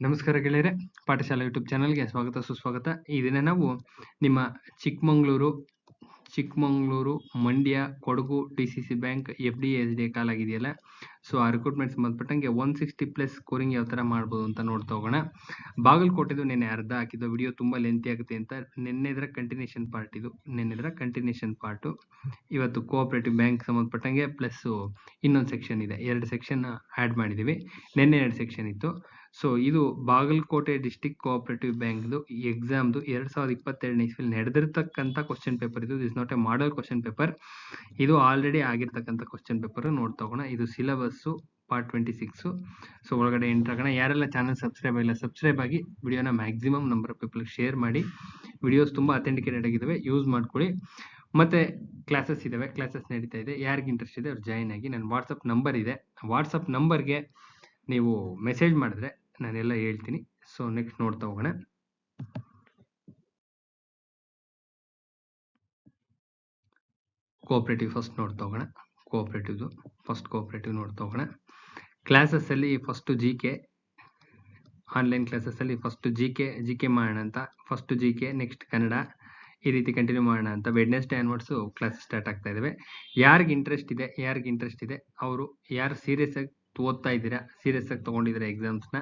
ನಮಸ್ಕಾರ ಗೆಳೆಯರೆ, ಪಾಠಶಾಲಾ ಯೂಟ್ಯೂಬ್ ಚಾನಲ್ಗೆ ಸ್ವಾಗತ ಸುಸ್ವಾಗತ. ಈ ದಿನ ನಾವು ನಿಮ್ಮ Chikmagalur, Mandya, Kodagu DCC bank FDA SDA ಕಾಲ್ ಆಗಿದೆಯಲ್ಲ, ಸೊ ಆ ರಿಕ್ರೂಟ್ಮೆಂಟ್ ಸಂಬಂಧಪಟ್ಟಂಗೆ 160+ ಸ್ಕೋರಿಂಗ್ ಯಾವ ಥರ ಮಾಡ್ಬೋದು ಅಂತ ನೋಡ್ತಾ ಹೋಗೋಣ. ಬಾಗಲಕೋಟೆದು ನಿನ್ನೆ ಅರ್ಧ ಹಾಕಿದ್ದು ವಿಡಿಯೋ ತುಂಬ ಲೆಂತಿ ಆಗುತ್ತೆ ಅಂತ ನಿನ್ನೆದರ ಕಂಟಿನ್ಯೂಷನ್ ಪಾರ್ಟು ಇವತ್ತು ಕೋಆಪರೇಟಿವ್ ಬ್ಯಾಂಕ್ ಸಂಬಂಧಪಟ್ಟಂಗೆ ಪ್ಲಸ್ ಇನ್ನೊಂದು ಸೆಕ್ಷನ್ ಇದೆ, 2 ಸೆಕ್ಷನ್ ಆ್ಯಡ್ ಮಾಡಿದ್ದೀವಿ. ನಿನ್ನೆ 2 ಸೆಕ್ಷನ್ ಇತ್ತು. ಸೊ ಇದು ಬಾಗಲಕೋಟೆ ಡಿಸ್ಟಿಕ್ ಕೋಆಪರೇಟಿವ್ ಬ್ಯಾಂಕ್ದು ಎಕ್ಸಾಮ್ದು 2022 ಇಸ್ವಿಯಲ್ಲಿ ನಡೆದಿರ್ತಕ್ಕಂಥ ಕ್ವಶನ್ ಪೇಪರ್. ಇದು is not A model question paper, ಇದು ಆಲ್ರೆಡಿ ಆಗಿರ್ತಕ್ಕಂಥ ಕ್ವಶನ್ ಪೇಪರ್. ನೋಡ್ತಾ ಹೋಗೋಣ. ಇದು ಸಿಲೆಬಸ್ಸು ಪಾರ್ಟ್ 26. ಸೊ ಒಳಗಡೆ ಎಂಟರ್ ಆಗೋಣ. ಯಾರೆಲ್ಲ ಚಾನಲ್ ಸಬ್ಸ್ಕ್ರೈಬ್ ಆಗಿಲ್ಲ, ಸಬ್ಸ್ಕ್ರೈಬ್ ಆಗಿ ವಿಡಿಯೋನ maximum number of people share ಮಾಡಿ. ವಿಡಿಯೋಸ್ ತುಂಬ ಅಥೆಂಟಿಕೇಟೆಡ್ ಆಗಿದ್ದಾವೆ, ಯೂಸ್ ಮಾಡ್ಕೊಳ್ಳಿ. ಮತ್ತೆ ಕ್ಲಾಸಸ್ ಇದಾವೆ, ಕ್ಲಾಸಸ್ ನಡೀತಾ ಇದೆ. ಯಾರಿಗೆ ಇಂಟ್ರೆಸ್ಟ್ ಇದೆ ಅವ್ರು ಜಾಯಿನ್ ಆಗಿ. ನನ್ನ ವಾಟ್ಸಪ್ ನಂಬರ್ ಇದೆ, ವಾಟ್ಸಪ್ ನಂಬರ್ಗೆ ನೀವು ಮೆಸೇಜ್ ಮಾಡಿದ್ರೆ ನಾನೆಲ್ಲ ಹೇಳ್ತೀನಿ. ಸೊ ನೆಕ್ಸ್ಟ್ ನೋಡ್ತಾ ಹೋಗೋಣ. ಕೋಆಪರೇಟಿವ್ ಫಸ್ಟ್ ನೋಡ್ತಾ ಹೋಗೋಣ. ಕೋಆಪರೇಟಿವ್ ನೋಡ್ತಾ ಹೋಗೋಣ. ಕ್ಲಾಸಸ್ಸಲ್ಲಿ ಫಸ್ಟು GK, ಆನ್ಲೈನ್ ಕ್ಲಾಸಸ್ಸಲ್ಲಿ ಫಸ್ಟ್ GK ಮಾಡೋಣ ಅಂತ. ಫಸ್ಟ್ GK, ನೆಕ್ಸ್ಟ್ ಕನ್ನಡ, ಈ ರೀತಿ ಕಂಟಿನ್ಯೂ ಮಾಡೋಣ ಅಂತ. ವೆಡ್ನೆಸ್ಡೇ ಆನ್ವರ್ಡ್ಸು ಕ್ಲಾಸಸ್ ಸ್ಟಾರ್ಟ್ ಆಗ್ತಾ ಇದ್ದಾವೆ. ಯಾರಿಗೆ ಇಂಟ್ರೆಸ್ಟ್ ಇದೆ ಅವರು ಯಾರು ಸೀರಿಯಸ್ ಆಗಿ ಓದ್ತಾ ಇದ್ದೀರಾ, ಸೀರಿಯಸ್ ಆಗಿ ತೊಗೊಂಡಿದ್ದೀರಾ ಎಕ್ಸಾಮ್ಸ್ನ,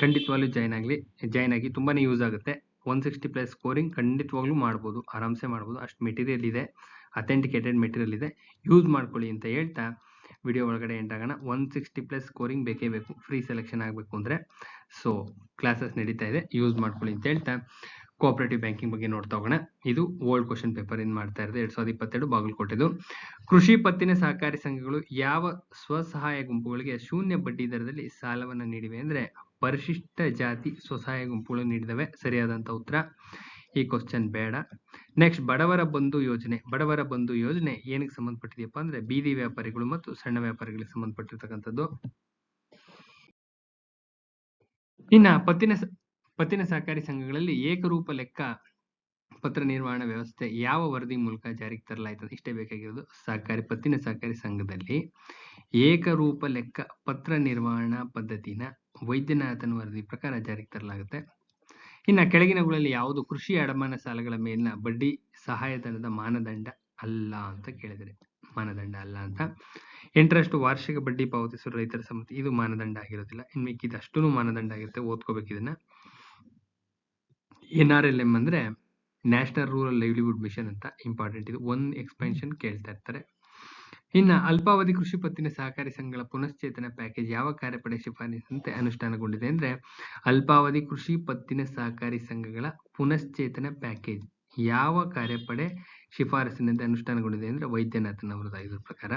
ಖಂಡಿತವಾಗ್ಲೂ ಜಾಯ್ನ್ ಆಗಿ. ತುಂಬಾ ಯೂಸ್ ಆಗುತ್ತೆ. 160+ ಸ್ಕೋರಿಂಗ್ ಖಂಡಿತವಾಗ್ಲೂ ಮಾಡ್ಬೋದು, ಆರಾಮ್ಸೆ ಮಾಡ್ಬೋದು. ಅಷ್ಟು ಮೆಟೀರಿಯಲ್ ಇದೆ, ಅಥೆಂಟಿಕೇಟೆಡ್ ಮೆಟೀರಿಯಲ್ ಇದೆ, ಯೂಸ್ ಮಾಡ್ಕೊಳ್ಳಿ ಅಂತ ಹೇಳ್ತಾ ವಿಡಿಯೋ ಒಳಗಡೆ ಎಂಟಾಗೋಣ. 160+ ಸ್ಕೋರಿಂಗ್ ಬೇಕೇ ಬೇಕು ಫ್ರೀ ಸೆಲೆಕ್ಷನ್ ಆಗಬೇಕು ಅಂದರೆ. ಸೊ ಕ್ಲಾಸಸ್ ನಡೀತಾ ಇದೆ, ಯೂಸ್ ಮಾಡ್ಕೊಳ್ಳಿ ಅಂತ ಹೇಳ್ತಾ ಕೋಆಪರೇಟಿವ್ ಬ್ಯಾಂಕಿಂಗ್ ಬಗ್ಗೆ ನೋಡ್ತಾ ಹೋಗೋಣ. ಇದು ಓಲ್ಡ್ ಕ್ವಶನ್ ಪೇಪರ್ ಇಂದ ಮಾಡ್ತಾ ಇರೋದು, 2022 ಬಾಗಲಕೋಟೆದು. ಕೃಷಿ ಪತ್ತಿನ ಸಹಕಾರಿ ಸಂಘಗಳು ಯಾವ ಸ್ವಸಹಾಯ ಗುಂಪುಗಳಿಗೆ ಶೂನ್ಯ ಬಡ್ಡಿ ದರದಲ್ಲಿ ಸಾಲವನ್ನು ನೀಡಿವೆ ಅಂದ್ರೆ ಪರಿಶಿಷ್ಟ ಜಾತಿ ಸ್ವಸಹಾಯ ಗುಂಪುಗಳು ನೀಡಿದವೆ. ಸರಿಯಾದಂತ ಉತ್ತರ. ಈ ಕ್ವಶನ್ ಬೇಡ. ನೆಕ್ಸ್ಟ್ ಬಡವರ ಬಂಧು ಯೋಜನೆ ಏನಕ್ಕೆ ಸಂಬಂಧಪಟ್ಟಿದೆಯಪ್ಪ ಅಂದ್ರೆ ಬೀದಿ ವ್ಯಾಪಾರಿಗಳು ಮತ್ತು ಸಣ್ಣ ವ್ಯಾಪಾರಿಗಳಿಗೆ ಸಂಬಂಧಪಟ್ಟಿರ್ತಕ್ಕಂಥದ್ದು. ಇನ್ನ ಪತ್ತಿನ ಸಹಕಾರಿ ಸಂಘಗಳಲ್ಲಿ ಏಕರೂಪ ಲೆಕ್ಕ ಪತ್ರ ನಿರ್ವಹಣಾ ವ್ಯವಸ್ಥೆ ಯಾವ ವರದಿ ಮೂಲಕ ಜಾರಿಗೆ ತರಲಾಯಿತು? ಇಷ್ಟೇ ಬೇಕಾಗಿರೋದು. ಪತ್ತಿನ ಸಹಕಾರಿ ಸಂಘದಲ್ಲಿ ಏಕರೂಪ ಲೆಕ್ಕ ಪತ್ರ ನಿರ್ವಹಣಾ ಪದ್ಧತಿನ ವೈದ್ಯನಾಥನ್ ವರದಿ ಪ್ರಕಾರ ಜಾರಿಗೆ ತರಲಾಗುತ್ತೆ. ಇನ್ನು ಕೆಳಗಿನವುಗಳಲ್ಲಿ ಯಾವುದು ಕೃಷಿ ಅಡಮಾನ ಸಾಲಗಳ ಮೇಲಿನ ಬಡ್ಡಿ ಸಹಾಯಧನದ ಮಾನದಂಡ ಅಲ್ಲ ಅಂತ ಕೇಳಿದರೆ, ಮಾನದಂಡ ಅಲ್ಲ ಅಂತ. ಇಂಟ್ರೆಸ್ಟ್ ವಾರ್ಷಿಕ ಬಡ್ಡಿ ಪಾವತಿಸುವ ರೈತರ ಸಮಿತಿ, ಇದು ಮಾನದಂಡ ಆಗಿರೋದಿಲ್ಲ. ಇನ್ನು ಮಿಕ್ಕಿದ ಅಷ್ಟೂ ಮಾನದಂಡ ಆಗಿರುತ್ತೆ, ಓದ್ಕೋಬೇಕು ಇದನ್ನ. NRLM ಅಂದ್ರೆ ನ್ಯಾಷನಲ್ ರೂರಲ್ ಲೈವ್ಲಿಹುಡ್ ಮಿಷನ್ ಅಂತ, ಇಂಪಾರ್ಟೆಂಟ್ ಇದು. 1 ಎಕ್ಸ್ಪೆನ್ಷನ್ ಕೇಳ್ತಾ ಇರ್ತಾರೆ. ಇನ್ನು ಅಲ್ಪಾವಧಿ ಕೃಷಿ ಪತ್ತಿನ ಸಹಕಾರಿ ಸಂಘಗಳ ಪುನಶ್ಚೇತನ ಪ್ಯಾಕೇಜ್ ಯಾವ ಕಾರ್ಯಪಡೆ ಶಿಫಾರಸಿನಂತೆ ಅನುಷ್ಠಾನಗೊಂಡಿದೆ ಅಂದ್ರೆ ಅಲ್ಪಾವಧಿ ಕೃಷಿ ಪತ್ತಿನ ಸಹಕಾರಿ ಸಂಘಗಳ ಪುನಶ್ಚೇತನ ಪ್ಯಾಕೇಜ್ ಯಾವ ಕಾರ್ಯಪಡೆ ಶಿಫಾರಸಿನಂತೆ ಅನುಷ್ಠಾನಗೊಂಡಿದೆ ಅಂದ್ರೆ ವೈದ್ಯನಾಥನ್ ಅವರದ ಇದ್ರ ಪ್ರಕಾರ.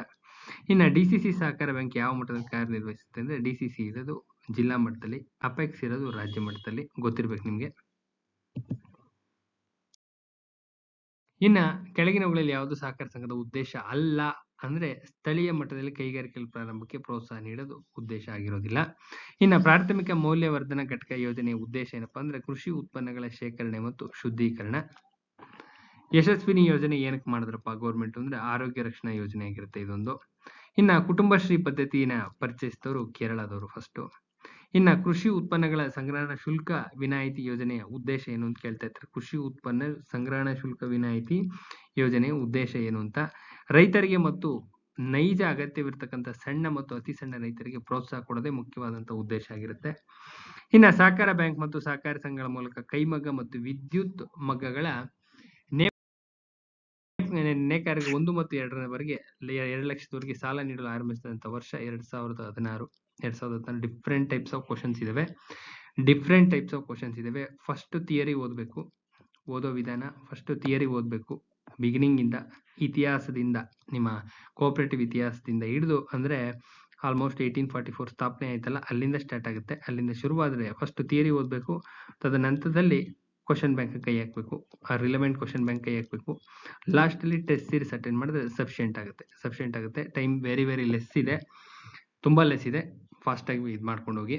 ಇನ್ನು DCC ಸಹಕಾರ ಬ್ಯಾಂಕ್ ಯಾವ ಮಟ್ಟದಲ್ಲಿ ಕಾರ್ಯನಿರ್ವಹಿಸುತ್ತೆ ಅಂದ್ರೆ DCC ಇರೋದು ಜಿಲ್ಲಾ ಮಟ್ಟದಲ್ಲಿ, ಅಪೆಕ್ಸ್ ಇರೋದು ರಾಜ್ಯ ಮಟ್ಟದಲ್ಲಿ, ಗೊತ್ತಿರ್ಬೇಕು ನಿಮ್ಗೆ. ಇನ್ನ ಕೆಳಗಿನವುಗಳಲ್ಲಿ ಯಾವುದು ಸಹಕಾರ ಸಂಘದ ಉದ್ದೇಶ ಅಲ್ಲ ಅಂದ್ರೆ ಸ್ಥಳೀಯ ಮಟ್ಟದಲ್ಲಿ ಕೈಗಾರಿಕೆಗಳ ಪ್ರಾರಂಭಕ್ಕೆ ಪ್ರೋತ್ಸಾಹ ನೀಡೋದು ಉದ್ದೇಶ ಆಗಿರೋದಿಲ್ಲ. ಇನ್ನು ಪ್ರಾಥಮಿಕ ಮೌಲ್ಯವರ್ಧನ ಘಟಕ ಯೋಜನೆಯ ಉದ್ದೇಶ ಏನಪ್ಪಾ ಅಂದ್ರೆ ಕೃಷಿ ಉತ್ಪನ್ನಗಳ ಶೇಖರಣೆ ಮತ್ತು ಶುದ್ಧೀಕರಣ. ಯಶಸ್ವಿನಿ ಯೋಜನೆ ಏನಕ್ಕೆ ಮಾಡಿದ್ರಪ್ಪ ಗೌರ್ಮೆಂಟ್ ಅಂದ್ರೆ ಆರೋಗ್ಯ ರಕ್ಷಣಾ ಯೋಜನೆ ಆಗಿರುತ್ತೆ ಇದೊಂದು. ಇನ್ನ ಕುಟುಂಬಶ್ರೀ ಪದ್ಧತಿನ ಪರಿಚಯಿಸಿದವರು ಕೇರಳದವರು ಫಸ್ಟ್. ಇನ್ನ ಕೃಷಿ ಉತ್ಪನ್ನಗಳ ಸಂಗ್ರಹಣಾ ಶುಲ್ಕ ವಿನಾಯಿತಿ ಯೋಜನೆಯ ಉದ್ದೇಶ ಏನು ಅಂತ ಕೇಳ್ತಾ ಇರ್ತಾರೆ. ಕೃಷಿ ಉತ್ಪನ್ನ ಸಂಗ್ರಹಣಾ ಶುಲ್ಕ ವಿನಾಯಿತಿ ಯೋಜನೆಯ ಉದ್ದೇಶ ಏನು ಅಂತ. ರೈತರಿಗೆ ಮತ್ತು ನೈಜ ಅಗತ್ಯವಿರ್ತಕ್ಕಂಥ ಸಣ್ಣ ಮತ್ತು ಅತಿ ಸಣ್ಣ ರೈತರಿಗೆ ಪ್ರೋತ್ಸಾಹ ಕೊಡೋದೇ ಮುಖ್ಯವಾದಂತಹ ಉದ್ದೇಶ ಆಗಿರುತ್ತೆ. ಇನ್ನ ಸಹಕಾರ ಬ್ಯಾಂಕ್ ಮತ್ತು ಸಹಕಾರಿ ಸಂಘಗಳ ಮೂಲಕ ಕೈಮಗ್ಗ ಮತ್ತು ವಿದ್ಯುತ್ ಮಗ್ಗಗಳ ನೇಕಾರರಿಗೆ 1 ಮತ್ತು 2ರವರೆಗೆ 2 ಲಕ್ಷದವರೆಗೆ ಸಾಲ ನೀಡಲು ಆರಂಭಿಸಿದಂತ ವರ್ಷ 2016. ಡಿಫ್ರೆಂಟ್ ಟೈಪ್ಸ್ ಆಫ್ ಕ್ವಶನ್ಸ್ ಇದಾವೆ. ಫಸ್ಟ್ ಥಿಯರಿ ಓದಬೇಕು, ಓದೋ ವಿಧಾನ ಫಸ್ಟ್ ಥಿಯರಿ ಓದಬೇಕು ಬಿಗಿನಿಂಗ್ ಇಂದ, ಇತಿಹಾಸದಿಂದ, ನಿಮ್ಮ ಕೋಆಪರೇಟಿವ್ ಇತಿಹಾಸದಿಂದ ಹಿಡಿದು ಅಂದ್ರೆ ಆಲ್ಮೋಸ್ಟ್ 1844 ಸ್ಥಾಪನೆ ಆಯ್ತಲ್ಲ ಅಲ್ಲಿಂದ ಸ್ಟಾರ್ಟ್ ಆಗುತ್ತೆ. ಅಲ್ಲಿಂದ ಶುರುವಾದ್ರೆ ಫಸ್ಟ್ ಥಿಯರಿ ಓದಬೇಕು, ತದನಂತರದಲ್ಲಿ ಕ್ವಶನ್ ಬ್ಯಾಂಕ್ ಕೈ ಹಾಕಬೇಕು, ರಿಲೆವೆಂಟ್ ಕ್ವಶನ್ ಬ್ಯಾಂಕ್ ಕೈ ಹಾಕಬೇಕು. ಲಾಸ್ಟ್ ಅಲ್ಲಿ ಟೆಸ್ಟ್ ಸೀರೀಸ್ ಅಟೆಂಡ್ ಮಾಡಿದ್ರೆ ಸಫಿಶಿಯೆಂಟ್ ಆಗುತ್ತೆ. ಟೈಮ್ ವೆರಿ ಲೆಸ್ ಇದೆ, ತುಂಬಾ ಲೆಸ್ ಇದೆ. ಫಾಸ್ಟ್ ಆಗಿ ಇದು ಮಾಡ್ಕೊಂಡು ಹೋಗಿ.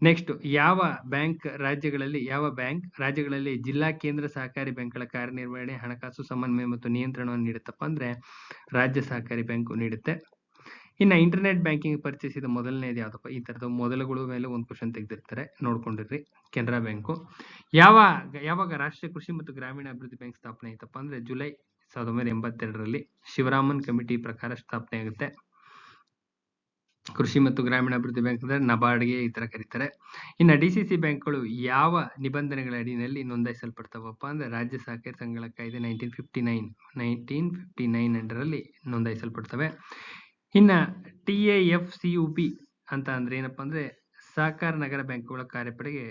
ನೆಕ್ಸ್ಟ್ ಯಾವ ಬ್ಯಾಂಕ್ ರಾಜ್ಯಗಳಲ್ಲಿ ಜಿಲ್ಲಾ ಕೇಂದ್ರ ಸಹಕಾರಿ ಬ್ಯಾಂಕ್ಗಳ ಕಾರ್ಯನಿರ್ವಹಣೆ, ಹಣಕಾಸು ಸಮನ್ವಯ ಮತ್ತು ನಿಯಂತ್ರಣವನ್ನು ನೀಡುತ್ತಪ್ಪ ಅಂದ್ರೆ ರಾಜ್ಯ ಸಹಕಾರಿ ಬ್ಯಾಂಕ್ ನೀಡುತ್ತೆ. ಇನ್ನ ಇಂಟರ್ನೆಟ್ ಬ್ಯಾಂಕಿಂಗ್ ಪರಿಚಯಿಸಿದ ಮೊದಲನೇದು ಯಾವ್ದಪ್ಪ? ಈ ತರದ ಮೊದಲುಗಳು ಮೇಲೆ ಒಂದು ಕ್ವಶನ್ ತೆಗೆದಿರ್ತಾರೆ, ನೋಡ್ಕೊಂಡಿರ್ರಿ. ಕೆನರಾ ಬ್ಯಾಂಕು. ಯಾವಾಗ ರಾಷ್ಟ್ರೀಯ ಕೃಷಿ ಮತ್ತು ಗ್ರಾಮೀಣ ಅಭಿವೃದ್ಧಿ ಬ್ಯಾಂಕ್ ಸ್ಥಾಪನೆ ಆಯ್ತಪ್ಪ ಅಂದ್ರೆ ಜುಲೈ 1982ರಲ್ಲಿ ಶಿವರಾಮನ್ ಕಮಿಟಿ ಪ್ರಕಾರ ಸ್ಥಾಪನೆ ಆಗುತ್ತೆ. ಕೃಷಿ ಮತ್ತು ಗ್ರಾಮೀಣ ಅಭಿವೃದ್ಧಿ ಬ್ಯಾಂಕ್ ಅಂದ್ರೆ ನಬಾರ್ಡ್ಗೆ ಈ ತರ ಕರೀತಾರೆ. ಇನ್ನ ಡಿಸಿಸಿ ಬ್ಯಾಂಕ್ಗಳು ಯಾವ ನಿಬಂಧನೆಗಳ ಅಡಿಯಲ್ಲಿ ನೋಂದಾಯಿಸಲ್ಪಡ್ತಾವಪ್ಪ ಅಂದ್ರೆ ರಾಜ್ಯ ಸಹಕಾರಿ ಸಂಘಗಳ ಕಾಯ್ದೆ 1959 ಅಂಡರಲ್ಲಿ ನೋಂದಾಯಿಸಲ್ಪಡ್ತವೆ. ಇನ್ನ TAFCUB ಅಂತ ಅಂದ್ರೆ ಏನಪ್ಪಾ ಅಂದ್ರೆ ಸಹಕಾರ ನಗರ ಬ್ಯಾಂಕುಗಳ ಕಾರ್ಯಪಡೆಗೆ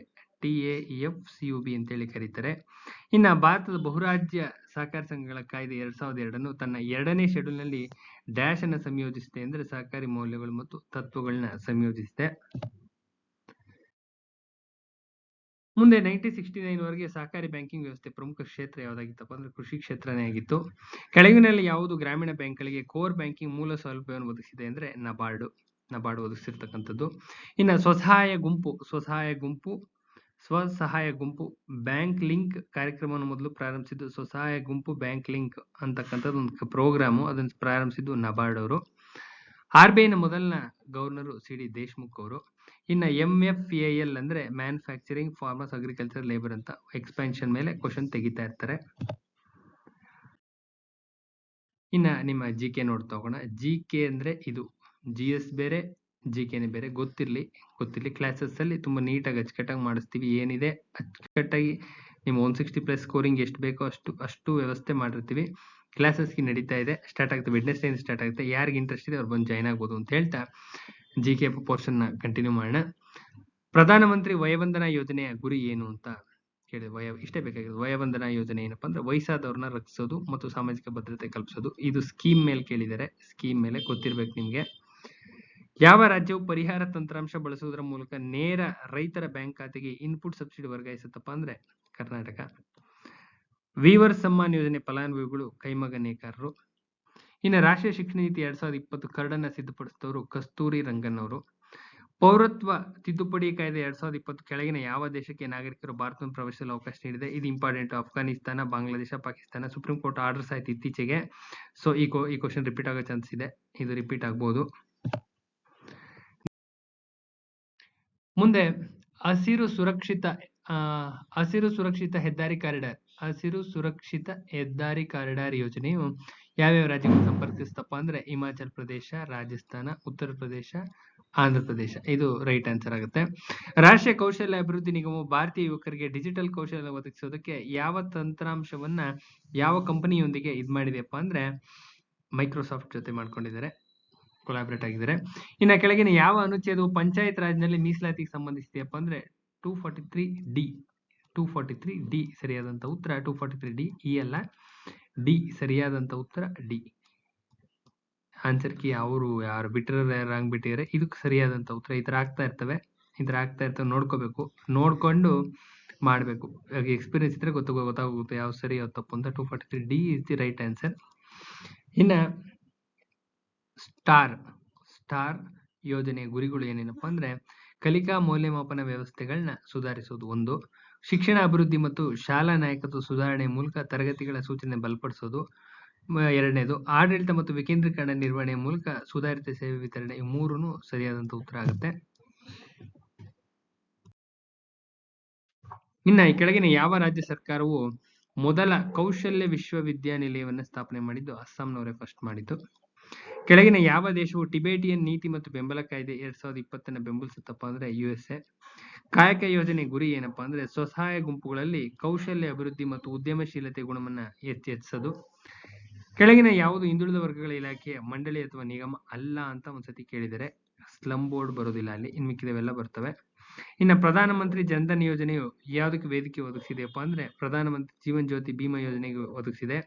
TAFCUB ಅಂತೇಳಿ ಕರೀತಾರೆ. ಇನ್ನ ಭಾರತದ ಬಹುರಾಜ್ಯ ಸಹಕಾರಿ ಸಂಘಗಳ ಕಾಯ್ದೆ 2002 ತನ್ನ 2ನೇ ಶೆಡ್ಯೂಲ್ನಲ್ಲಿ ಡ್ಯಾಶ್ ಅನ್ನ ಸಂಯೋಜಿಸಿದೆ ಅಂದ್ರೆ ಸಹಕಾರಿ ಮೌಲ್ಯಗಳು ಮತ್ತು ತತ್ವಗಳನ್ನ ಸಂಯೋಜಿಸಿದೆ. ಮುಂದೆ 1969 ವರೆಗೆ ಸಹಕಾರಿ ಬ್ಯಾಂಕಿಂಗ್ ವ್ಯವಸ್ಥೆ ಪ್ರಮುಖ ಕ್ಷೇತ್ರ ಯಾವ್ದಾಗಿತ್ತಪ್ಪ ಅಂದ್ರೆ ಕೃಷಿ ಕ್ಷೇತ್ರನೇ ಆಗಿತ್ತು. ಕೆಳಗಿನಲ್ಲಿ ಯಾವುದು ಗ್ರಾಮೀಣ ಬ್ಯಾಂಕ್ಗಳಿಗೆ ಕೋರ್ ಬ್ಯಾಂಕಿಂಗ್ ಮೂಲ ಸೌಲಭ್ಯವನ್ನು ಒದಗಿಸಿದೆ ಅಂದ್ರೆ ನಬಾರ್ಡ್ ಒದಗಿಸಿರ್ತಕ್ಕಂಥದ್ದು. ಇನ್ನ ಸ್ವಸಹಾಯ ಗುಂಪು ಬ್ಯಾಂಕ್ ಲಿಂಕ್ ಕಾರ್ಯಕ್ರಮವನ್ನು ಮೊದಲು ಪ್ರಾರಂಭಿಸಿದ್ದು ಸ್ವಸಹಾಯ ಗುಂಪು ಬ್ಯಾಂಕ್ ಲಿಂಕ್ ಅಂತಕ್ಕಂಥದ್ದು ಒಂದು ಪ್ರೋಗ್ರಾಮು, ಅದನ್ನು ಪ್ರಾರಂಭಿಸಿದ್ದು ನಬಾರ್ಡ್ ಅವರು. RBI ನ ಮೊದಲನ ಗವರ್ನರು CD ದೇಶ್ಮುಖ್ ಅವರು. ಇನ್ನ MFAL ಅಂದ್ರೆ ಮ್ಯಾನುಫ್ಯಾಕ್ಚರಿಂಗ್ ಫಾರ್ಮರ್ಸ್ ಅಗ್ರಿಕಲ್ಚರ್ ಲೇಬರ್ ಅಂತ ಎಕ್ಸ್ಪಾನ್ಷನ್ ಮೇಲೆ ಕ್ವಶನ್ ತೆಗಿತಾ ಇರ್ತಾರೆ. ಇನ್ನ ನಿಮ್ಮ GK ನೋಡ್ತಾ ಹೋಗೋಣ. GK ಅಂದ್ರೆ ಇದು GS ಬೇರೆ GKನೇ ಬೇರೆ. ಗೊತ್ತಿರ್ಲಿ ಕ್ಲಾಸಸ್ ಅಲ್ಲಿ ತುಂಬಾ ನೀಟಾಗಿ ಅಚ್ಚುಕಟ್ಟಾಗಿ ಮಾಡಿಸ್ತೀವಿ. ಏನಿದೆ ಅಚ್ಚುಕಟ್ಟಾಗಿ ನಿಮ್ಮ 160+ ಸ್ಕೋರಿಂಗ್ ಎಷ್ಟು ಬೇಕೋ ಅಷ್ಟು ವ್ಯವಸ್ಥೆ ಮಾಡಿರ್ತೀವಿ. ಕ್ಲಾಸಸ್ಗೆ ನಡೀತಾ ಇದೆ, ಸ್ಟಾರ್ಟ್ ಆಗುತ್ತೆ, ವೆಡ್ನೆಸ್ಡೇ ಸ್ಟಾರ್ಟ್ ಆಗುತ್ತೆ. ಯಾರಿಗೆ ಇಂಟ್ರೆಸ್ಟ್ ಇದೆ ಅವ್ರು ಬಂದು ಜಾಯ್ನ್ ಆಗ್ಬೋದು ಅಂತ ಹೇಳ್ತಾ GK ಪೋರ್ಷನ್ ನ ಕಂಟಿನ್ಯೂ ಮಾಡೋಣ. ಪ್ರಧಾನಮಂತ್ರಿ ವಯೋವಂದನಾ ಯೋಜನೆಯ ಗುರಿ ಏನು ಅಂತ ಕೇಳಿದ್ರೆ ಇಷ್ಟೇ ಬೇಕಾಗಿದೆ. ವಯೋವಂದನಾ ಯೋಜನೆ ಏನಪ್ಪಾ ಅಂದ್ರೆ ವಯಸ್ಸಾದವ್ರನ್ನ ರಕ್ಷಿಸೋದು ಮತ್ತು ಸಾಮಾಜಿಕ ಭದ್ರತೆ ಕಲ್ಪಿಸೋದು. ಇದು ಸ್ಕೀಮ್ ಮೇಲೆ ಕೇಳಿದ್ದಾರೆ, ಸ್ಕೀಮ್ ಮೇಲೆ ಗೊತ್ತಿರ್ಬೇಕು ನಿಮ್ಗೆ. ಯಾವ ರಾಜ್ಯವು ಪರಿಹಾರ ತಂತ್ರಾಂಶ ಬಳಸುವುದರ ಮೂಲಕ ನೇರ ರೈತರ ಬ್ಯಾಂಕ್ ಖಾತೆಗೆ ಇನ್ಪುಟ್ ಸಬ್ಸಿಡಿ ವರ್ಗಾಯಿಸುತ್ತಪ್ಪ ಅಂದ್ರೆ ಕರ್ನಾಟಕ. ವೀವರ್ ಸಮ್ಮಾನ್ ಯೋಜನೆ ಫಲಾನುಭವಿಗಳು ಕೈಮಗ್ಗ ನೇಕಾರರು. ಇನ್ನು ರಾಷ್ಟ್ರೀಯ ಶಿಕ್ಷಣ ನೀತಿ 2020 ಕರಡನ್ನ ಸಿದ್ಧಪಡಿಸಿದವರು ಕಸ್ತೂರಿ ರಂಗನ್ ಅವರು. ಪೌರತ್ವ ತಿದ್ದುಪಡಿ ಕಾಯ್ದೆ 2020 ಕೆಳಗಿನ ಯಾವ ದೇಶಕ್ಕೆ ನಾಗರಿಕರು ಭಾರತವನ್ನು ಪ್ರವೇಶಿಸಲು ಅವಕಾಶ ನೀಡಿದೆ? ಇದು important. Afghanistan, Bangladesh, Pakistan. Supreme court orders ಆಯ್ತು ಇತ್ತೀಚೆಗೆ. ಸೊ ಈ ಕ್ವಶನ್ ರಿಪೀಟ್ ಆಗೋ ಚಾನ್ಸ್ ಇದೆ, ಇದು ರಿಪೀಟ್ ಆಗ್ಬೋದು. ಮುಂದೆ ಹಸಿರು ಸುರಕ್ಷಿತ ಹೆದ್ದಾರಿ ಕಾರಿಡಾರ್ ಯೋಜನೆಯು ಯಾವ್ಯಾವ ರಾಜ್ಯಗಳನ್ನು ಸಂಪರ್ಕಿಸುತ್ತಪ್ಪ ಅಂದ್ರೆ ಹಿಮಾಚಲ ಪ್ರದೇಶ, ರಾಜಸ್ಥಾನ, ಉತ್ತರ ಪ್ರದೇಶ, ಆಂಧ್ರ ಪ್ರದೇಶ. ಇದು ರೈಟ್ ಆನ್ಸರ್ ಆಗುತ್ತೆ. ರಾಷ್ಟ್ರೀಯ ಕೌಶಲ್ಯ ಅಭಿವೃದ್ಧಿ ನಿಗಮವು ಭಾರತೀಯ ಯುವಕರಿಗೆ ಡಿಜಿಟಲ್ ಕೌಶಲ್ಯ ಒದಗಿಸೋದಕ್ಕೆ ಯಾವ ತಂತ್ರಾಂಶವನ್ನ ಯಾವ ಕಂಪನಿಯೊಂದಿಗೆ ಮಾಡಿದೆಯಪ್ಪ ಅಂದ್ರೆ ಮೈಕ್ರೋಸಾಫ್ಟ್ ಜೊತೆ ಮಾಡ್ಕೊಂಡಿದ್ದಾರೆ, ಕೊಲಾಬ್ರೇಟ್ ಆಗಿದ್ದಾರೆ. ಇನ್ನ ಕೆಳಗಿನ ಯಾವ ಅನುಚ್ಛೇದವು ಪಂಚಾಯತ್ ರಾಜ್ನಲ್ಲಿ ಮೀಸಲಾತಿಗೆ ಸಂಬಂಧಿಸಿದೆಯಪ್ಪ ಅಂದ್ರೆ 243D ಸರಿಯಾದಂತ ಉತ್ತರ 243D. ಈ ಅಲ್ಲ ಡಿ ಸರಿಯಾದಂತ ಉತ್ತರ ಡಿ. ಆನ್ಸರ್ ಕೀ ಯಾರು ಬಿಟ್ಟಿರೋರು ರಾಂಗ್ ಬಿಟ್ಟಿದ್ದಾರೆ. ಇದಕ್ಕೆ ಸರಿಯಾದಂತ ಉತ್ತರ ಈ ತರ ಆಗ್ತಾ ಇರ್ತವೆ ನೋಡ್ಕೋಬೇಕು, ನೋಡ್ಕೊಂಡು ಮಾಡ್ಬೇಕು. ಎಕ್ಸ್ಪೀರಿಯನ್ಸ್ ಇದ್ರೆ ಗೊತ್ತಾಗುತ್ತೆ ಯಾವ ಸರಿ ಯಾವ ತಪ್ಪು ಅಂತ. 243D is the right answer. ಇನ್ನ ಸ್ಟಾರ್ ಯೋಜನೆಯ ಗುರಿಗಳು ಏನೇನಪ್ಪ ಅಂದ್ರೆ ಕಲಿಕಾ ಮೌಲ್ಯಮಾಪನ ವ್ಯವಸ್ಥೆಗಳನ್ನ ಸುಧಾರಿಸುವುದು. 1. ಶಿಕ್ಷಣ ಅಭಿವೃದ್ಧಿ ಮತ್ತು ಶಾಲಾ ನಾಯಕತ್ವ ಸುಧಾರಣೆ ಮೂಲಕ ತರಗತಿಗಳ ಸೂಚನೆ ಬಲಪಡಿಸೋದು. 2ನೇದು ಆಡಳಿತ ಮತ್ತು ವಿಕೇಂದ್ರೀಕರಣ ನಿರ್ವಹಣೆಯ ಮೂಲಕ ಸುಧಾರಿತ ಸೇವೆ ವಿತರಣೆ. ಈ 3 ಸರಿಯಾದಂತ ಉತ್ತರ ಆಗುತ್ತೆ. ಇನ್ನ ಈ ಕೆಳಗಿನ ಯಾವ ರಾಜ್ಯ ಸರ್ಕಾರವು ಮೊದಲ ಕೌಶಲ್ಯ ವಿಶ್ವವಿದ್ಯಾನಿಲಯವನ್ನು ಸ್ಥಾಪನೆ ಮಾಡಿದ್ದು? ಅಸ್ಸಾಂನವರೇ ಫಸ್ಟ್ ಮಾಡಿದ್ದು. ಕೆಳಗಿನ ಯಾವ ದೇಶವು ಟಿಬೇಟಿಯನ್ ನೀತಿ ಮತ್ತು ಬೆಂಬಲ ಕಾಯ್ದೆ 2020 ಬೆಂಬಲಿಸುತ್ತಪ್ಪ ಅಂದ್ರೆ USA. ಕಾಯಕ ಯೋಜನೆ ಗುರಿ ಏನಪ್ಪಾ ಅಂದ್ರೆ ಸ್ವಸಹಾಯ ಗುಂಪುಗಳಲ್ಲಿ ಕೌಶಲ್ಯ ಅಭಿವೃದ್ಧಿ ಮತ್ತು ಉದ್ಯಮಶೀಲತೆ ಗುಣವನ್ನ ಹೆಚ್ಚಿಸೋದು. ಕೆಳಗಿನ ಯಾವುದು ಹಿಂದುಳಿದ ವರ್ಗಗಳ ಇಲಾಖೆಯ ಮಂಡಳಿ ಅಥವಾ ನಿಗಮ ಅಲ್ಲ ಅಂತ ಒಂದ್ಸತಿ ಕೇಳಿದರೆ ಸ್ಲಮ್ ಬೋರ್ಡ್ ಬರೋದಿಲ್ಲ ಅಲ್ಲಿ, ಇನ್ ಮಿಕ್ಕಿದವೆಲ್ಲ ಬರ್ತವೆ. ಇನ್ನ ಪ್ರಧಾನಮಂತ್ರಿ ಜನ್ಧನ್ ಯೋಜನೆಯು ಯಾವುದಕ್ಕೆ ವೇದಿಕೆ ಒದಗಿಸಿದೆಯಪ್ಪ ಅಂದ್ರೆ ಪ್ರಧಾನಮಂತ್ರಿ ಜೀವನ್ ಜ್ಯೋತಿ ಬಿಮಾ ಯೋಜನೆಗೆ ಒದಗಿಸಿದೆ,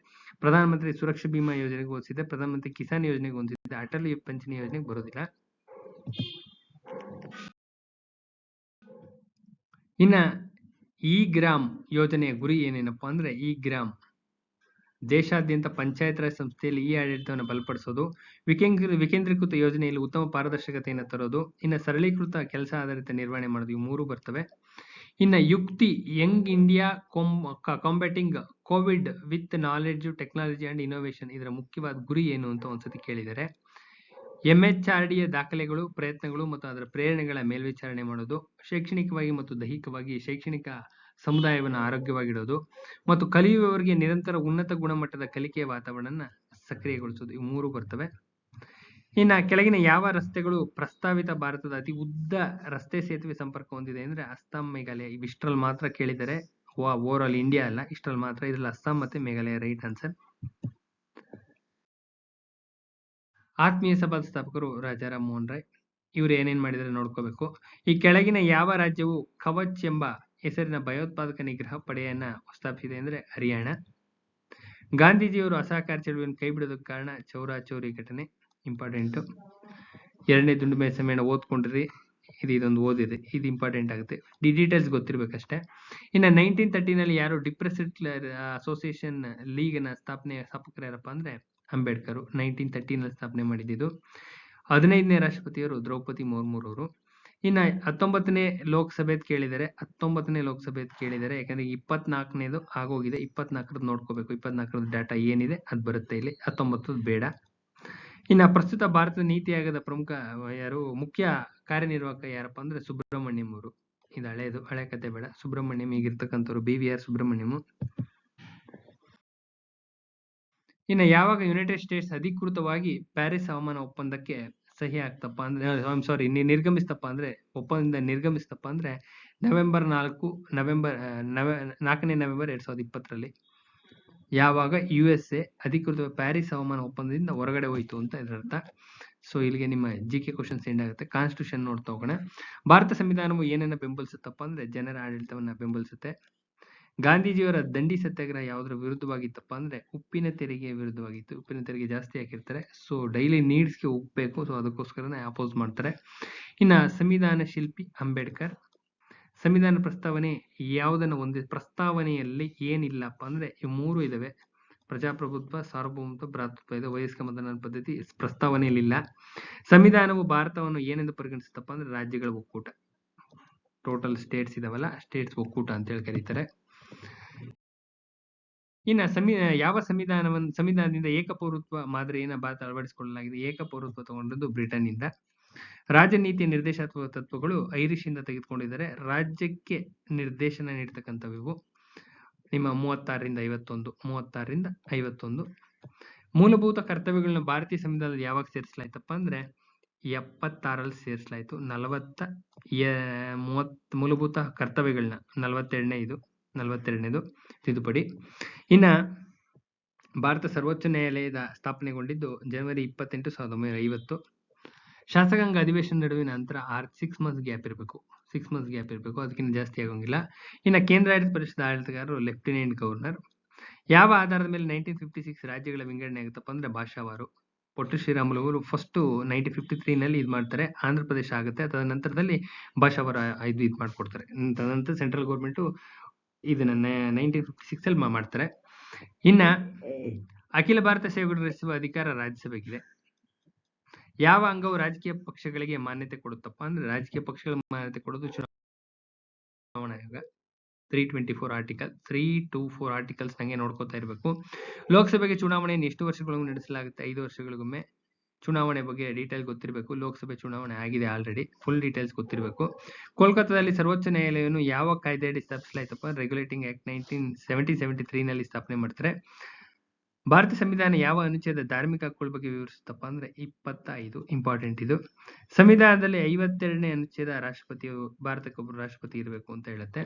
ಪ್ರಧಾನಮಂತ್ರಿ ಸುರಕ್ಷಾ ಬಿಮಾ ಯೋಜನೆಗೆ ಒದಗಿಸಿದೆ, ಪ್ರಧಾನಮಂತ್ರಿ ಕಿಸಾನ್ ಯೋಜನೆಗೆ ಹೊಂದಿಸಿದೆ. ಅಟಲ್ ಪಿಂಚಣಿ ಯೋಜನೆಗೆ ಬರೋದಿಲ್ಲ. ಇನ್ನ ಈ ಗ್ರಾಮ್ ಯೋಜನೆಯ ಗುರಿ ಏನೇನಪ್ಪಾ ಅಂದ್ರೆ ಈ ಗ್ರಾಮ್ ದೇಶಾದ್ಯಂತ ಪಂಚಾಯತ್ ರಾಜ್ ಸಂಸ್ಥೆಯಲ್ಲಿ ಈ ಆಡಳಿತವನ್ನು ಬಲಪಡಿಸೋದು. ವಿಕೇಂದ್ರೀಕೃತ ಯೋಜನೆಯಲ್ಲಿ ಉತ್ತಮ ಪಾರದರ್ಶಕತೆಯನ್ನು ತರೋದು. ಇನ್ನು ಸರಳೀಕೃತ ಕೆಲಸ ಆಧಾರಿತ ನಿರ್ವಹಣೆ ಮಾಡೋದು. ಈ 3 ಬರ್ತವೆ. ಇನ್ನ Yukti young India combating Covid with knowledge technology and innovation ಇದರ ಮುಖ್ಯವಾದ ಗುರಿ ಏನು ಅಂತ ಒಂದ್ಸತಿ ಕೇಳಿದರೆ MHRDಯ ದಾಖಲೆಗಳು, ಪ್ರಯತ್ನಗಳು ಮತ್ತು ಅದರ ಪ್ರೇರಣೆಗಳ ಮೇಲ್ವಿಚಾರಣೆ ಮಾಡೋದು, ಶೈಕ್ಷಣಿಕವಾಗಿ ಮತ್ತು ದೈಹಿಕವಾಗಿ ಶೈಕ್ಷಣಿಕ ಸಮುದಾಯವನ್ನು ಆರೋಗ್ಯವಾಗಿಡೋದು ಮತ್ತು ಕಲಿಯುವವರಿಗೆ ನಿರಂತರ ಉನ್ನತ ಗುಣಮಟ್ಟದ ಕಲಿಕೆಯ ವಾತಾವರಣ ಸಕ್ರಿಯಗೊಳಿಸೋದು, ಇವು 3 ಬರ್ತವೆ. ಇನ್ನ ಕೆಳಗಿನ ಯಾವ ರಸ್ತೆಗಳು ಪ್ರಸ್ತಾವಿತ ಭಾರತದ ಅತಿ ಉದ್ದ ರಸ್ತೆ ಸೇತುವೆ ಸಂಪರ್ಕ ಹೊಂದಿದೆ ಅಂದ್ರೆ ಅಸ್ಸಾಂ, ಮೇಘಾಲಯ. ಇವಿಷ್ಟರಲ್ಲಿ ಮಾತ್ರ ಕೇಳಿದರೆ, ಓವರ್ ಆಲ್ ಇಂಡಿಯಾ ಅಲ್ಲ, ಇಷ್ಟರಲ್ಲಿ ಮಾತ್ರ. ಇದ್ರಲ್ಲಿ ಅಸ್ಸಾಂ ಮತ್ತೆ ಮೇಘಾಲಯ ರೈಟ್ ಆನ್ಸರ್. ಆತ್ಮೀಯ ಸಭಾ ಸ್ಥಾಪಕರು ರಾಜಾರಾಮ್ ಮೋಹನ್ ರಾಯ್. ಇವರು ಏನೇನ್ ಮಾಡಿದರೆ ನೋಡ್ಕೋಬೇಕು. ಈ ಕೆಳಗಿನ ಯಾವ ರಾಜ್ಯವು ಕವಚ್ ಎಂಬ ಹೆಸರಿನ ಭಯೋತ್ಪಾದಕ ನಿಗ್ರಹ ಪಡೆಯನ್ನ ಸ್ಥಾಪಿಸಿದೆ ಅಂದ್ರೆ ಹರಿಯಾಣ. ಗಾಂಧೀಜಿಯವರು ಅಸಹಕಾರ ಚಳುವಳಿಯನ್ನು ಕೈ ಬಿಡೋದಕ್ಕೆ ಕಾರಣ ಚೌರಾಚೌರಿ ಘಟನೆ, ಇಂಪಾರ್ಟೆಂಟ್. 2ನೇ ದುಂಡುಮೇಳ ಸಮ್ಮೇಳನ ಓದ್ಕೊಂಡಿರಿ, ಇದೊಂದು ಓದಿದೆ, ಇದು ಇಂಪಾರ್ಟೆಂಟ್ ಆಗುತ್ತೆ. ಡೀಟೇಲ್ಸ್ ಗೊತ್ತಿರ್ಬೇಕಷ್ಟೇ. ಇನ್ನು 1930ನಲ್ಲಿ ಯಾರು ಡಿಪ್ರೆಸ್ಡ್ ಅಸೋಸಿಯೇಷನ್ ಲೀಗ್ ನ ಸ್ಥಾಪಕರು ಯಾರಪ್ಪ ಅಂದ್ರೆ ಅಂಬೇಡ್ಕರ್. 1930ನಲ್ಲಿ ಸ್ಥಾಪನೆ ಮಾಡಿದ್ದು. 15ನೇ ರಾಷ್ಟ್ರಪತಿಯವರು ದ್ರೌಪದಿ ಮುರ್ಮು ಅವರು. ಇನ್ನ 19ನೇ ಲೋಕಸಭೆ ಕೇಳಿದರೆ, 19ನೇ ಲೋಕಸಭೆ ಕೇಳಿದರೆ, ಯಾಕಂದ್ರೆ 24ನೇದು ಆಗೋಗಿದೆ. 24ರದ್ದು ನೋಡ್ಕೋಬೇಕು. 24ರದ ಡಾಟಾ ಏನಿದೆ ಅದು ಬರುತ್ತೆ ಇಲ್ಲಿ, 19ದು ಬೇಡ. ಇನ್ನ ಪ್ರಸ್ತುತ ಭಾರತದ ನೀತಿ ಆಯೋಗದ ಪ್ರಮುಖ ಮುಖ್ಯ ಕಾರ್ಯನಿರ್ವಾಹಕ ಯಾರಪ್ಪ ಅಂದ್ರೆ ಸುಬ್ರಹ್ಮಣ್ಯಂ ಅವರು. ಇದು ಹಳೇದು, ಹಳೆ ಕತೆ ಬೇಡ. ಸುಬ್ರಹ್ಮಣ್ಯಂ ಈಗಿರ್ತಕ್ಕಂಥವ್ರು BVR ಸುಬ್ರಹ್ಮಣ್ಯಂ. ಇನ್ನ ಯಾವಾಗ ಯುನೈಟೆಡ್ ಸ್ಟೇಟ್ಸ್ ಅಧಿಕೃತವಾಗಿ ಪ್ಯಾರಿಸ್ ಹವಾಮಾನ ಒಪ್ಪಂದಕ್ಕೆ ಸಹಿ ಆಗ್ತಪ್ಪ ಅಂದ್ರೆ, ನಿರ್ಗಮಿಸ್ತಪ್ಪ ಅಂದ್ರೆ, ಒಪ್ಪಂದದಿಂದ ನಿರ್ಗಮಿಸ್ತಪ್ಪ ಅಂದ್ರೆ ನವೆಂಬರ್ 4ನೇ ನವೆಂಬರ್ 2020ರಲ್ಲಿ. ಯಾವಾಗ USA ಅಧಿಕೃತ ಪ್ಯಾರಿಸ್ ಹವಾಮಾನ ಒಪ್ಪಂದದಿಂದ ಹೊರಗಡೆ ಹೋಯ್ತು ಅಂತ ಇದರರ್ಥ. ಸೊ ಇಲ್ಲಿಗೆ ನಿಮ್ಮ GK ಕ್ವಶನ್ಸ್ ಎಂಡ್ ಆಗುತ್ತೆ. ಕಾನ್ಸ್ಟಿಟ್ಯೂಷನ್ ನೋಡ್ತಾ ಹೋಗೋಣ. ಭಾರತ ಸಂವಿಧಾನವು ಏನನ್ನ ಬೆಂಬಲಿಸುತ್ತಪ್ಪ ಅಂದ್ರೆ ಜನರ ಆಡಳಿತವನ್ನ ಬೆಂಬಲಿಸುತ್ತೆ. ಗಾಂಧೀಜಿಯವರ ದಂಡಿ ಸತ್ಯಾಗ್ರಹ ಯಾವುದರ ವಿರುದ್ಧವಾಗಿತ್ತಪ್ಪ ಅಂದ್ರೆ ಉಪ್ಪಿನ ತೆರಿಗೆ ವಿರುದ್ಧವಾಗಿತ್ತು. ಉಪ್ಪಿನ ತೆರಿಗೆ ಜಾಸ್ತಿ ಹಾಕಿರ್ತಾರೆ, ಸೊ ಡೈಲಿ ನೀಡ್ಸ್ಗೆ ಉಪ್ಪು ಬೇಕು, ಸೊ ಅದಕ್ಕೋಸ್ಕರನೇ ಅಪೋಸ್ ಮಾಡ್ತಾರೆ. ಇನ್ನ ಸಂವಿಧಾನ ಶಿಲ್ಪಿ ಅಂಬೇಡ್ಕರ್. ಸಂವಿಧಾನ ಪ್ರಸ್ತಾವನೆ ಯಾವುದನ್ನ ಹೊಂದಿದೆ? ಪ್ರಸ್ತಾವನೆಯಲ್ಲಿ ಏನಿಲ್ಲಪ್ಪ ಅಂದ್ರೆ ಈ 3 ಇದಾವೆ: ಪ್ರಜಾಪ್ರಭುತ್ವ, ಸಾರ್ವಭೌಮತ್ವ, ಭ್ರಾತೃತ್ವ ಇದೆ. ವಯಸ್ಕ ಮತದಾನ ಪದ್ಧತಿ ಪ್ರಸ್ತಾವನೆಯಲ್ಲಿ ಇಲ್ಲ. ಸಂವಿಧಾನವು ಭಾರತವನ್ನು ಏನೆಂದು ಪರಿಗಣಿಸುತ್ತಪ್ಪ ಅಂದ್ರೆ ರಾಜ್ಯಗಳ ಒಕ್ಕೂಟ. ಟೋಟಲ್ ಸ್ಟೇಟ್ಸ್ ಇದಾವಲ್ಲ, ಸ್ಟೇಟ್ಸ್ ಒಕ್ಕೂಟ ಅಂತ ಹೇಳಿ ಕರೀತಾರೆ. ಇನ್ನ ಯಾವ ಸಂವಿಧಾನದಿಂದ ಏಕಪೌರತ್ವ ಮಾದರಿಯನ್ನು ಭಾರತ ಅಳವಡಿಸಿಕೊಳ್ಳಲಾಗಿದೆ? ಏಕಪೌರತ್ವ ತಗೊಂಡದ್ದು ಬ್ರಿಟನ್ ಇಂದ. ರಾಜನೀತಿಯ ನಿರ್ದೇಶಾತ್ಮಕ ತತ್ವಗಳು ಐರಿಷ್ ಇಂದ ತೆಗೆದುಕೊಂಡಿದ್ದಾರೆ. ರಾಜ್ಯಕ್ಕೆ ನಿರ್ದೇಶನ ನೀಡತಕ್ಕಂಥವು ನಿಮ್ಮ 36ರಿಂದ 51. ಮೂಲಭೂತ ಕರ್ತವ್ಯಗಳನ್ನ ಭಾರತೀಯ ಸಂವಿಧಾನದಲ್ಲಿ ಯಾವಾಗ ಸೇರಿಸಲಾಯ್ತಪ್ಪ ಅಂದ್ರೆ 76ರಲ್ಲಿ ಸೇರಿಸಲಾಯ್ತು. 30 ಮೂಲಭೂತ ಕರ್ತವ್ಯಗಳನ್ನ 42ನೇದು ತಿದ್ದುಪಡಿ. ಇನ್ನ ಭಾರತ ಸರ್ವೋಚ್ಚ ನ್ಯಾಯಾಲಯದ ಸ್ಥಾಪನೆಗೊಂಡಿದ್ದು ಜನವರಿ 28, 1950. ಶಾಸಕಾಂಗ ಅಧಿವೇಶನ ನಡುವಿನ ಅಂತರ 6 ಮಂತ್ಸ್ ಗ್ಯಾಪ್ ಇರಬೇಕು. 6 ಮಂತ್ಸ್ ಗ್ಯಾಪ್ ಇರಬೇಕು, ಅದಕ್ಕಿಂತ ಜಾಸ್ತಿ ಆಗೋಂಗಿಲ್ಲ. ಇನ್ನು ಕೇಂದ್ರಾಡಳಿತ ಪ್ರದೇಶದ ಆಡಳಿತಗಾರರು ಲೆಫ್ಟಿನೆಂಟ್ ಗವರ್ನರ್. ಯಾವ ಆಧಾರದ ಮೇಲೆ 1956 ರಾಜ್ಯಗಳ ವಿಂಗಡಣೆ ಆಗುತ್ತಪ್ಪ ಅಂದ್ರೆ ಭಾಷಾವಾರು. ಪೊಟ್ಟು ಶ್ರೀರಾಮುಲು ಅವರು ಫಸ್ಟ್ 1953ನಲ್ಲಿ ಇದು ಮಾಡ್ತಾರೆ, ಆಂಧ್ರ ಪ್ರದೇಶ ಆಗುತ್ತೆ. ತದನಂತರದಲ್ಲಿ ಭಾಷಾವಾರ ಇದು ಮಾಡ್ಕೊಡ್ತಾರೆ. ತದನಂತರ ಸೆಂಟ್ರಲ್ ಗೌರ್ಮೆಂಟ್ ಇದನ್ನ 1956 ಮಾಡ್ತಾರೆ. ಇನ್ನ ಅಖಿಲ ಭಾರತ ಸೇವೆಗಳು ನಡೆಸುವ ಅಧಿಕಾರ ರಾಜ್ಯಸಭೆಗಿದೆ. ಯಾವ ಅಂಗವು ರಾಜಕೀಯ ಪಕ್ಷಗಳಿಗೆ ಮಾನ್ಯತೆ ಕೊಡುತ್ತಪ್ಪ ಅಂದ್ರೆ ರಾಜಕೀಯ ಪಕ್ಷಗಳಿಗೆ ಮಾನ್ಯತೆ ಕೊಡೋದು ಚುನಾವಣಾ ಆಯೋಗ. 324 ಆರ್ಟಿಕಲ್ಸ್ ನಂಗೆ ನೋಡ್ಕೋತಾ ಇರಬೇಕು. ಲೋಕಸಭೆಗೆ ಚುನಾವಣೆಯನ್ನು ಎಷ್ಟು ವರ್ಷಗಳಿಗೊಮ್ಮೆ ನಡೆಸಲಾಗುತ್ತೆ? 5 ವರ್ಷಗಳಿಗೊಮ್ಮೆ. ಚುನಾವಣೆ ಬಗ್ಗೆ ಡೀಟೇಲ್ ಗೊತ್ತಿರಬೇಕು. ಲೋಕಸಭೆ ಚುನಾವಣೆ ಆಗಿದೆ ಆಲ್ರೆಡಿ, ಫುಲ್ ಡೀಟೇಲ್ಸ್ ಗೊತ್ತಿರಬೇಕು. ಕೋಲ್ಕತ್ತಾದಲ್ಲಿ ಸರ್ವೋಚ್ಚ ನ್ಯಾಯಾಲಯವನ್ನು ಯಾವ ಕಾಯ್ದೆಯಡಿ ಸ್ಥಾಪಿಸಲಾಯ್ತಪ್ಪ? ರೆಗ್ಯುಲೇಟಿಂಗ್ ಆಕ್ಟ್ 1773ನಲ್ಲಿ ಸ್ಥಾಪನೆ ಮಾಡ್ತಾರೆ. ಭಾರತ ಸಂವಿಧಾನ ಯಾವ ಅನುಚ್ಛೇದ ಧಾರ್ಮಿಕ ಹಕ್ಕುಗಳ ಬಗ್ಗೆ ವಿವರಿಸುತ್ತಪ್ಪ ಅಂದ್ರೆ 25. ಇಂಪಾರ್ಟೆಂಟ್ ಇದು. ಸಂವಿಧಾನದಲ್ಲಿ 52ನೇ ಅನುಚ್ಛೇದ ಭಾರತಕ್ಕೊಬ್ಬರು ರಾಷ್ಟ್ರಪತಿ ಇರಬೇಕು ಅಂತ ಹೇಳುತ್ತೆ.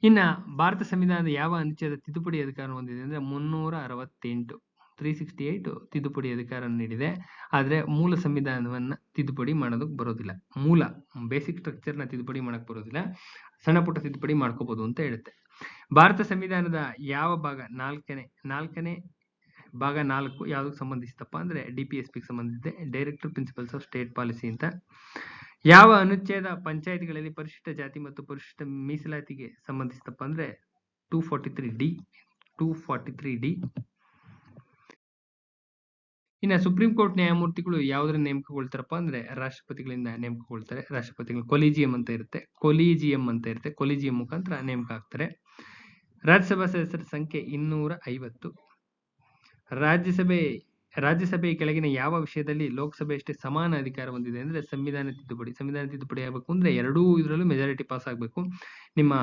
ಇನ್ನ ಭಾರತ ಸಂವಿಧಾನದ ಯಾವ ಅನುಚ್ಛೇದ ತಿದ್ದುಪಡಿ ಅಧಿಕಾರ ಹೊಂದಿದೆ ಅಂದ್ರೆ 368 368 ತಿದ್ದುಪಡಿ ಅಧಿಕಾರ ನೀಡಿದೆ. ಆದ್ರೆ ಮೂಲ ಸಂವಿಧಾನವನ್ನ ತಿದ್ದುಪಡಿ ಮಾಡೋದಕ್ಕೆ ಬರೋದಿಲ್ಲ. ಮೂಲ ಬೇಸಿಕ್ ಸ್ಟ್ರಕ್ಚರ್ನ ತಿದ್ದುಪಡಿ ಮಾಡಕ್ ಬರೋದಿಲ್ಲ, ಸಣ್ಣ ಪುಟ್ಟ ತಿದ್ದುಪಡಿ ಮಾಡ್ಕೋಬಹುದು ಅಂತ ಹೇಳುತ್ತೆ. ಭಾರತ ಸಂವಿಧಾನದ ಯಾವ ಭಾಗ ನಾಲ್ಕನೇ ಭಾಗ 4 ಯಾವ್ದಕ್ಕೆ ಸಂಬಂಧಿಸಿತಪ್ಪ ಅಂದ್ರೆ DPSPಗೆ ಸಂಬಂಧಿಸಿದೆ, directive principles of state policy ಅಂತ. ಯಾವ ಅನುಚ್ಛೇದ ಪಂಚಾಯತ್ಗಳಲ್ಲಿ ಪರಿಶಿಷ್ಟ ಜಾತಿ ಮತ್ತು ಪರಿಶಿಷ್ಟ ಮೀಸಲಾತಿಗೆ ಸಂಬಂಧಿಸಿತಪ್ಪ ಅಂದ್ರೆ 243D. ಇನ್ನ ಸುಪ್ರೀಂ ಕೋರ್ಟ್ ನ್ಯಾಯಮೂರ್ತಿಗಳು ಯಾವುದರಿಂದ ನೇಮಕಗೊಳ್ತಾರಪ್ಪ ಅಂದ್ರೆ ರಾಷ್ಟ್ರಪತಿಗಳಿಂದ ನೇಮಕಗೊಳ್ತಾರೆ. ರಾಷ್ಟ್ರಪತಿಗಳು ಕೊಲಿಜಿಯಂ ಅಂತ ಇರುತ್ತೆ, ಕೊಲಿಜಿಯಂ ಮುಖಾಂತರ ನೇಮಕ ಆಗ್ತಾರೆ. ರಾಜ್ಯಸಭಾ ಸದಸ್ಯರ ಸಂಖ್ಯೆ 250. ರಾಜ್ಯಸಭೆ ರಾಜ್ಯಸಭೆ ಈ ಕೆಳಗಿನ ಯಾವ ವಿಷಯದಲ್ಲಿ ಲೋಕಸಭೆಯಷ್ಟೇ ಸಮಾನ ಅಧಿಕಾರ ಹೊಂದಿದೆ ಅಂದ್ರೆ ಸಂವಿಧಾನ ತಿದ್ದುಪಡಿ ಆಗಬೇಕು ಅಂದ್ರೆ ಎರಡೂ ಇದರಲ್ಲೂ ಮೆಜಾರಿಟಿ ಪಾಸ್ ಆಗಬೇಕು. ನಿಮ್ಮ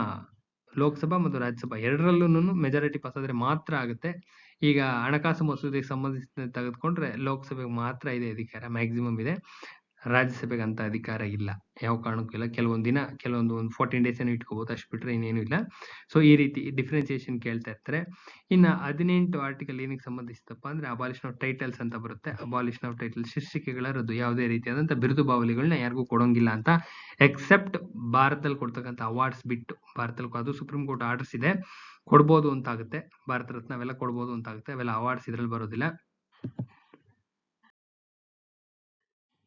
ಲೋಕಸಭಾ ಮತ್ತು ರಾಜ್ಯಸಭಾ ಎರಡರಲ್ಲೂ ಮೆಜಾರಿಟಿ ಪಾಸ್ ಆದ್ರೆ ಮಾತ್ರ ಆಗುತ್ತೆ. ಈಗ ಹಣಕಾಸು ಮಸೂದೆಗೆ ಸಂಬಂಧಿಸಿದಂತೆ ತೆಗೆದುಕೊಂಡ್ರೆ ಲೋಕಸಭೆಗೆ ಮಾತ್ರ ಇದೆ ಅಧಿಕಾರ, ಮ್ಯಾಕ್ಸಿಮಮ್ ಇದೆ. ರಾಜ್ಯಸಭೆಗೆ ಅಂತ ಅಧಿಕಾರ ಇಲ್ಲ, ಯಾವ ಕಾರಣಕ್ಕೂ ಇಲ್ಲ. ಕೆಲವೊಂದು 14 ಡೇಸ್ ಏನೋ ಇಟ್ಕೋಬಹುದು, ಅಷ್ಟು ಬಿಟ್ರೆ ಇನ್ನೇನು ಇಲ್ಲ. ಸೊ ಈ ರೀತಿ ಡಿಫ್ರೆನ್ಸಿಯೇಷನ್ ಕೇಳ್ತಾ ಇರ್ತಾರೆ. ಇನ್ನ 18 ಆರ್ಟಿಕಲ್ ಏನಕ್ಕೆ ಸಂಬಂಧಿಸಿದಪ್ಪ ಅಂದ್ರೆ ಅಬಾಲಿಷನ್ ಆಫ್ ಟೈಟಲ್ಸ್ ಅಂತ ಬರುತ್ತೆ. ಅಬಾಲಿಷನ್ ಆಫ್ ಟೈಟಲ್, ಶೀರ್ಷಿಕೆಗಳ ರದ್ದು, ಯಾವುದೇ ರೀತಿಯಾದಂತ ಬಿರುದು ಬಾವಲಿಗಳನ್ನ ಯಾರಿಗೂ ಕೊಡೋಂಗಿಲ್ಲ ಅಂತ, ಎಕ್ಸೆಪ್ಟ್ ಭಾರತದಲ್ಲಿ ಕೊಡ್ತಕ್ಕಂಥ ಅವಾರ್ಡ್ಸ್ ಬಿಟ್ಟು. ಭಾರತದಲ್ಲಿ ಅದು ಸುಪ್ರೀಂ ಕೋರ್ಟ್ ಆರ್ಡರ್ಸ್ ಇದೆ, ಕೊಡ್ಬೋದು ಅಂತ ಆಗುತ್ತೆ. ಭಾರತ ರತ್ನ ಅವೆಲ್ಲ ಕೊಡ್ಬೋದು ಅಂತ ಆಗುತ್ತೆ, ಅವೆಲ್ಲ ಅವಾರ್ಡ್ಸ್ ಇದ್ರಲ್ಲಿ ಬರೋದಿಲ್ಲ.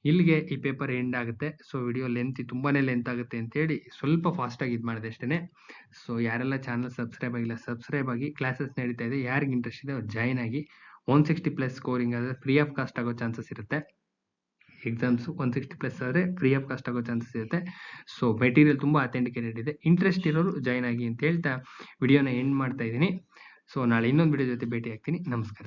ಇಲ್ಲಿಗೆ ಈ ಪೇಪರ್ ಎಂಡ್ ಆಗುತ್ತೆ. ಸೊ ವಿಡಿಯೋ ತುಂಬಾನೇ ಲೆಂತ್ ಆಗುತ್ತೆ ಅಂತ ಹೇಳಿ ಸ್ವಲ್ಪ ಫಾಸ್ಟ್ ಆಗಿ ಇದು ಮಾಡಿದೆ ಅಷ್ಟೇನೆ. ಸೊ ಯಾರೆಲ್ಲ ಚಾನಲ್ ಸಬ್ಸ್ಕ್ರೈಬ್ ಆಗಿಲ್ಲ ಸಬ್ಸ್ಕ್ರೈಬ್ ಆಗಿ. ಕ್ಲಾಸಸ್ ನಡೀತಾ ಇದೆ, ಯಾರಿಗೆ ಇಂಟ್ರೆಸ್ಟ್ ಇದೆ ಅವ್ರು ಜಾಯ್ನ್ ಆಗಿ. 160+ ಸ್ಕೋರಿಂಗ್ ಆದ್ರೆ ಫ್ರೀ ಆಫ್ ಕಾಸ್ಟ್ ಆಗೋ ಚಾನ್ಸಸ್ ಇರುತ್ತೆ. ಎಕ್ಸಾಮ್ಸ್ 160+ ಆದ್ರೆ ಫ್ರೀ ಆಫ್ ಕಾಸ್ಟ್ ಆಗೋ ಚಾನ್ಸಸ್ ಇರುತ್ತೆ. ಸೊ ಮೆಟೀರಿಯಲ್ ತುಂಬಾ ಅಥೆಂಟಿಕೇಟೆಡ್ ಇದೆ. ಇಂಟ್ರೆಸ್ಟ್ ಇರೋರು ಜಾಯ್ನ್ ಆಗಿ ಅಂತ ಹೇಳ್ತಾ ವಿಡಿಯೋನ ಎಂಡ್ ಮಾಡ್ತಾ ಇದ್ದೀನಿ. ಸೊ ನಾಳೆ ಇನ್ನೊಂದು ವಿಡಿಯೋ ಜೊತೆ ಭೇಟಿ ಆಗ್ತೀನಿ. ನಮಸ್ಕಾರ.